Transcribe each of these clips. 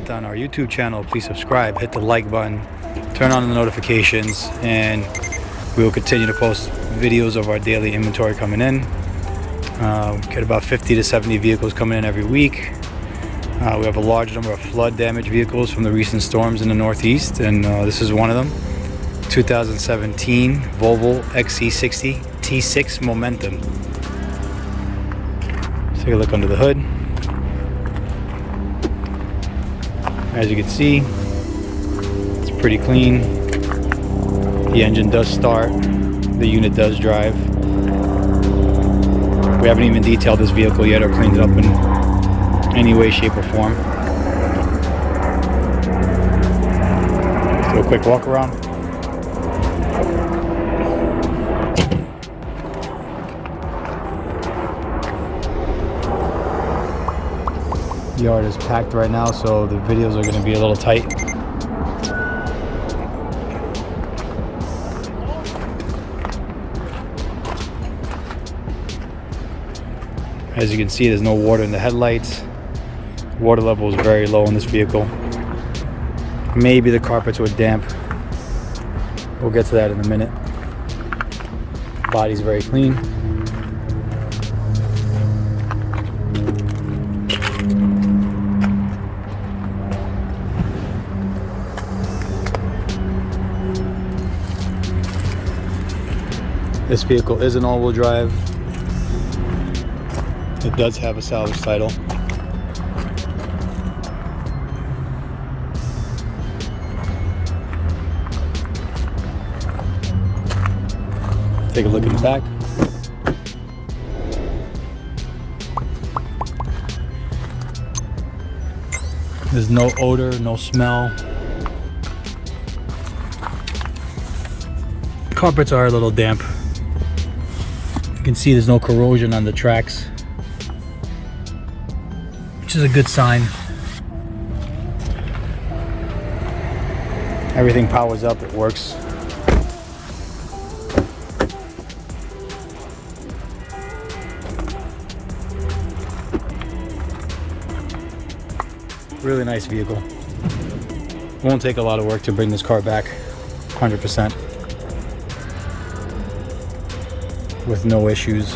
comment on our YouTube channel, please subscribe, hit the like button, turn on the notifications, and we will continue to post videos of our daily inventory coming in. We get about 50 to 70 vehicles coming in every week. We have a large number of flood damaged vehicles from the recent storms in the Northeast, and this is one of them. 2017 Volvo XC60 T6 Momentum. Let's take a look under the hood. As you can see, it's pretty clean. The engine does start, the unit does drive. We haven't even detailed this vehicle yet or cleaned it up in any way, shape, or form. Let's do a quick walk around. The yard is packed right now, so the videos are going to be a little tight. As you can see, there's no water in the headlights. Water level is very low in this vehicle. Maybe the carpets were damp. We'll get to that in a minute. Body's very clean. This vehicle is an all-wheel drive. It does have a salvage title. Take a look in the back. There's no odor, no smell. Carpets are a little damp. You can see there's no corrosion on the tracks, which is a good sign. Everything powers up, it works. Really nice vehicle. Won't take a lot of work to bring this car back 100%. with no issues.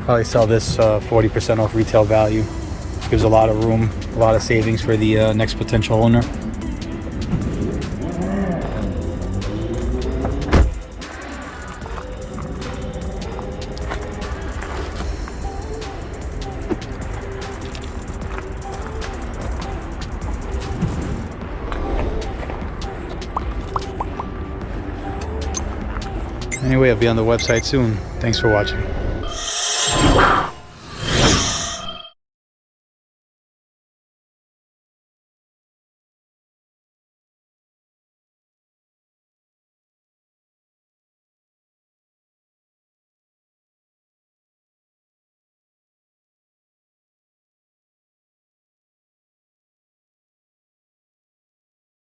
Probably sell this 40% off retail value. Gives a lot of room, a lot of savings for the next potential owner. Anyway, I'll be on the website soon. Thanks for watching.